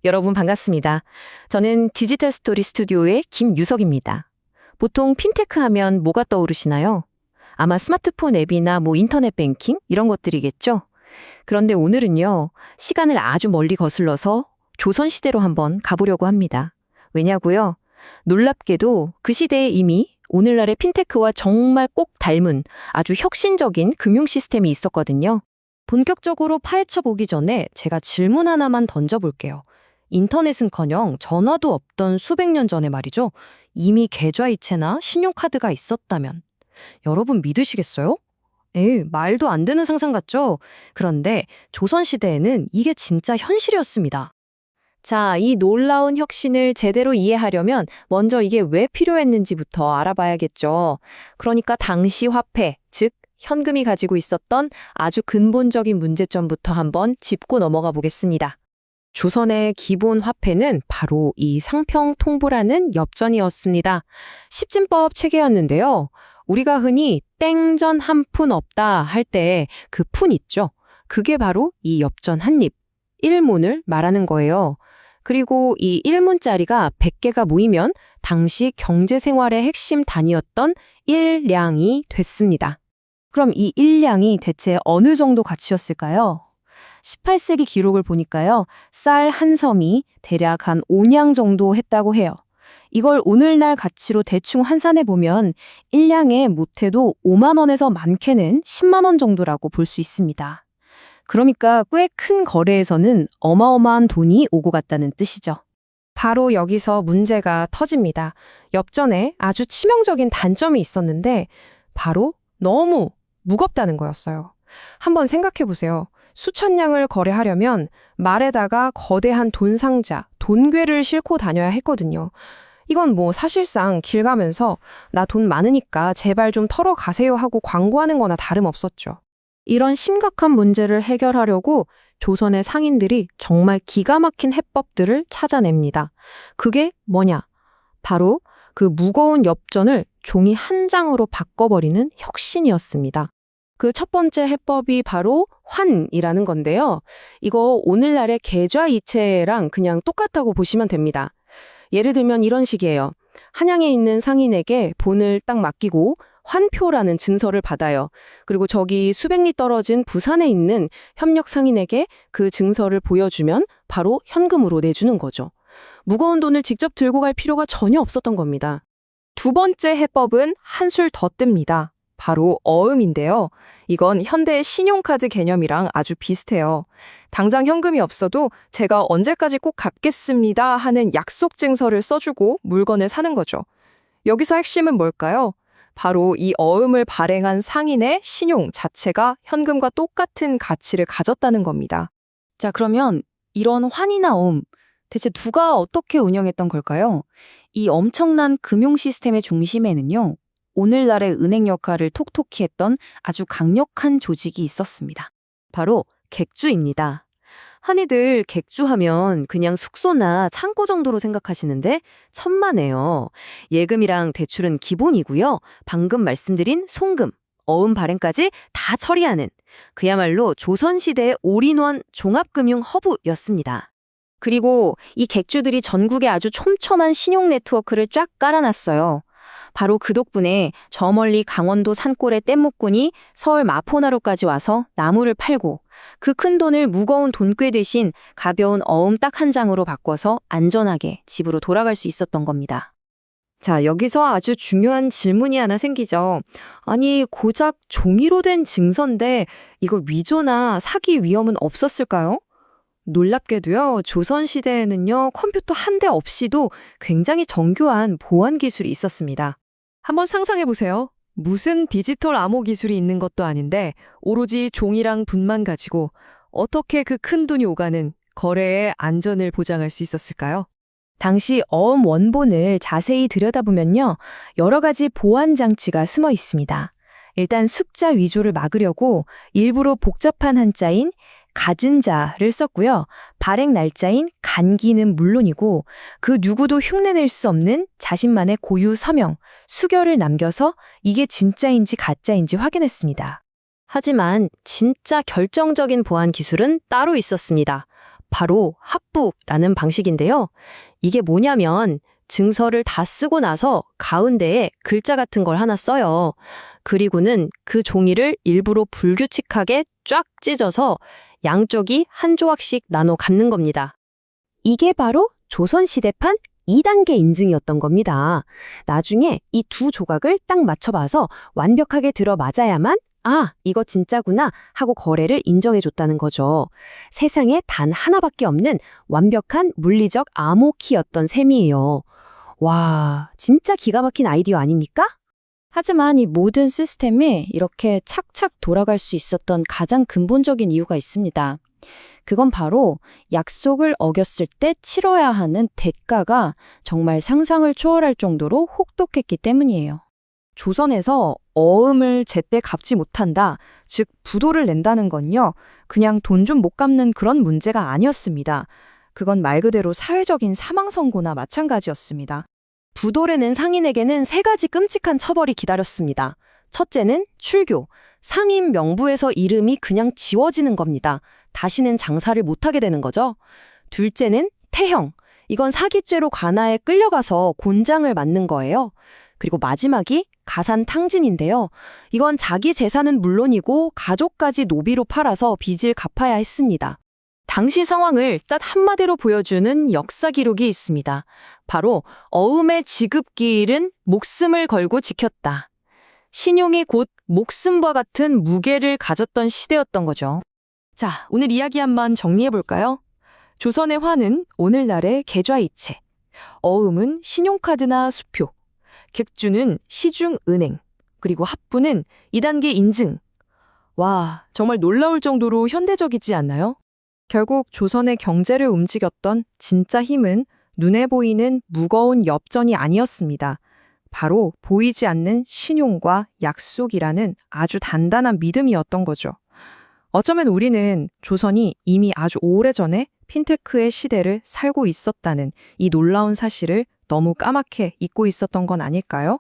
여러분 반갑습니다. 저는 디지털 스토리 스튜디오의 김유석입니다. 보통 핀테크 하면 뭐가 떠오르시나요? 아마 스마트폰 앱이나 인터넷 뱅킹 이런 것들이겠죠? 그런데 오늘은요, 시간을 아주 멀리 거슬러서 조선시대로 한번 가보려고 합니다. 왜냐고요? 놀랍게도 그 시대에 이미 오늘날의 핀테크와 정말 꼭 닮은 아주 혁신적인 금융 시스템이 있었거든요. 본격적으로 파헤쳐 보기 전에 제가 질문 하나만 던져볼게요. 인터넷은커녕 전화도 없던 수백 년 전에 말이죠. 이미 계좌이체나 신용카드가 있었다면 여러분 믿으시겠어요? 에이, 말도 안 되는 상상 같죠? 그런데 조선시대에는 이게 진짜 현실이었습니다. 자, 이 놀라운 혁신을 제대로 이해하려면 먼저 이게 왜 필요했는지부터 알아봐야겠죠. 그러니까 당시 화폐, 즉 현금이 가지고 있었던 아주 근본적인 문제점부터 한번 짚고 넘어가 보겠습니다. 조선의 기본 화폐는 바로 이 상평통보라는 엽전이었습니다. 십진법 체계였는데요. 우리가 흔히 땡전 한 푼 없다 할 때 그 푼 있죠. 그게 바로 이 엽전 한 입, 일문을 말하는 거예요. 그리고 이 1문짜리가 100개가 모이면 당시 경제생활의 핵심 단위였던 일량이 됐습니다. 그럼 이 일량이 대체 어느 정도 가치였을까요? 18세기 기록을 보니까요, 쌀 한 섬이 대략 한 5냥 정도 했다고 해요. 이걸 오늘날 가치로 대충 환산해 보면 1량에 못해도 5만 원에서 많게는 10만 원 정도라고 볼 수 있습니다. 그러니까 꽤 큰 거래에서는 어마어마한 돈이 오고 갔다는 뜻이죠. 바로 여기서 문제가 터집니다. 엽전에 아주 치명적인 단점이 있었는데 바로 너무 무겁다는 거였어요. 한번 생각해 보세요. 수천 냥을 거래하려면 말에다가 거대한 돈 상자, 돈괴를 싣고 다녀야 했거든요. 이건 사실상 길 가면서 나 돈 많으니까 제발 좀 털어 가세요 하고 광고하는 거나 다름없었죠. 이런 심각한 문제를 해결하려고 조선의 상인들이 정말 기가 막힌 해법들을 찾아냅니다. 그게 뭐냐? 바로 그 무거운 엽전을 종이 한 장으로 바꿔버리는 혁신이었습니다. 그 첫 번째 해법이 바로 환이라는 건데요. 이거 오늘날의 계좌이체랑 그냥 똑같다고 보시면 됩니다. 예를 들면 이런 식이에요. 한양에 있는 상인에게 본을 딱 맡기고 환표라는 증서를 받아요. 그리고 저기 수백 리 떨어진 부산에 있는 협력 상인에게 그 증서를 보여주면 바로 현금으로 내주는 거죠. 무거운 돈을 직접 들고 갈 필요가 전혀 없었던 겁니다. 두 번째 해법은 한술 더 뜹니다. 바로 어음인데요. 이건 현대의 신용카드 개념이랑 아주 비슷해요. 당장 현금이 없어도 제가 언제까지 꼭 갚겠습니다 하는 약속 증서를 써주고 물건을 사는 거죠. 여기서 핵심은 뭘까요? 바로 이 어음을 발행한 상인의 신용 자체가 현금과 똑같은 가치를 가졌다는 겁니다. 자, 그러면 이런 환이나 어음, 대체 누가 어떻게 운영했던 걸까요? 이 엄청난 금융 시스템의 중심에는요, 오늘날의 은행 역할을 톡톡히 했던 아주 강력한 조직이 있었습니다. 바로 객주입니다. 흔히들 객주하면 그냥 숙소나 창고 정도로 생각하시는데 천만에요. 예금이랑 대출은 기본이고요. 방금 말씀드린 송금, 어음 발행까지 다 처리하는 그야말로 조선시대의 올인원 종합금융 허브였습니다. 그리고 이 객주들이 전국에 아주 촘촘한 신용 네트워크를 쫙 깔아놨어요. 바로 그 덕분에 저 멀리 강원도 산골의 뗏목군이 서울 마포나루까지 와서 나무를 팔고 그 큰 돈을 무거운 돈꾀 대신 가벼운 어음 딱 한 장으로 바꿔서 안전하게 집으로 돌아갈 수 있었던 겁니다. 자, 여기서 아주 중요한 질문이 하나 생기죠. 아니, 고작 종이로 된 증서인데 이거 위조나 사기 위험은 없었을까요? 놀랍게도요, 조선시대에는요, 컴퓨터 한 대 없이도 굉장히 정교한 보안 기술이 있었습니다. 한번 상상해보세요. 무슨 디지털 암호 기술이 있는 것도 아닌데 오로지 종이랑 붓만 가지고 어떻게 그 큰 돈이 오가는 거래의 안전을 보장할 수 있었을까요? 당시 어음 원본을 자세히 들여다보면요, 여러 가지 보안 장치가 숨어 있습니다. 일단 숫자 위조를 막으려고 일부러 복잡한 한자인 가진자를 썼고요. 발행 날짜인 간기는 물론이고 그 누구도 흉내낼 수 없는 자신만의 고유 서명, 수결을 남겨서 이게 진짜인지 가짜인지 확인했습니다. 하지만 진짜 결정적인 보안 기술은 따로 있었습니다. 바로 합부라는 방식인데요. 이게 뭐냐면 증서를 다 쓰고 나서 가운데에 글자 같은 걸 하나 써요. 그리고는 그 종이를 일부러 불규칙하게 쫙 찢어서 양쪽이 한 조각씩 나눠 갖는 겁니다. 이게 바로 조선시대판 2단계 인증이었던 겁니다. 나중에 이 두 조각을 딱 맞춰봐서 완벽하게 들어맞아야만 아, 이거 진짜구나 하고 거래를 인정해줬다는 거죠. 세상에 단 하나밖에 없는 완벽한 물리적 암호키였던 셈이에요. 와, 진짜 기가 막힌 아이디어 아닙니까? 하지만 이 모든 시스템이 이렇게 착착 돌아갈 수 있었던 가장 근본적인 이유가 있습니다. 그건 바로 약속을 어겼을 때 치러야 하는 대가가 정말 상상을 초월할 정도로 혹독했기 때문이에요. 조선에서 어음을 제때 갚지 못한다, 즉 부도를 낸다는 건요, 그냥 돈 좀 못 갚는 그런 문제가 아니었습니다. 그건 말 그대로 사회적인 사망 선고나 마찬가지였습니다. 부도를 낸 상인에게는 세 가지 끔찍한 처벌이 기다렸습니다. 첫째는 출교, 상인 명부에서 이름이 그냥 지워지는 겁니다. 다시는 장사를 못하게 되는 거죠. 둘째는 태형, 이건 사기죄로 관아에 끌려가서 곤장을 맞는 거예요. 그리고 마지막이 가산탕진인데요. 이건 자기 재산은 물론이고 가족까지 노비로 팔아서 빚을 갚아야 했습니다. 당시 상황을 딱 한마디로 보여주는 역사 기록이 있습니다. 바로 어음의 지급기일은 목숨을 걸고 지켰다. 신용이 곧 목숨과 같은 무게를 가졌던 시대였던 거죠. 자, 오늘 이야기 한번 정리해볼까요? 조선의 화는 오늘날의 계좌이체, 어음은 신용카드나 수표, 객주는 시중은행, 그리고 합부는 2단계 인증. 와, 정말 놀라울 정도로 현대적이지 않나요? 결국 조선의 경제를 움직였던 진짜 힘은 눈에 보이는 무거운 엽전이 아니었습니다. 바로 보이지 않는 신용과 약속이라는 아주 단단한 믿음이었던 거죠. 어쩌면 우리는 조선이 이미 아주 오래전에 핀테크의 시대를 살고 있었다는 이 놀라운 사실을 너무 까맣게 잊고 있었던 건 아닐까요?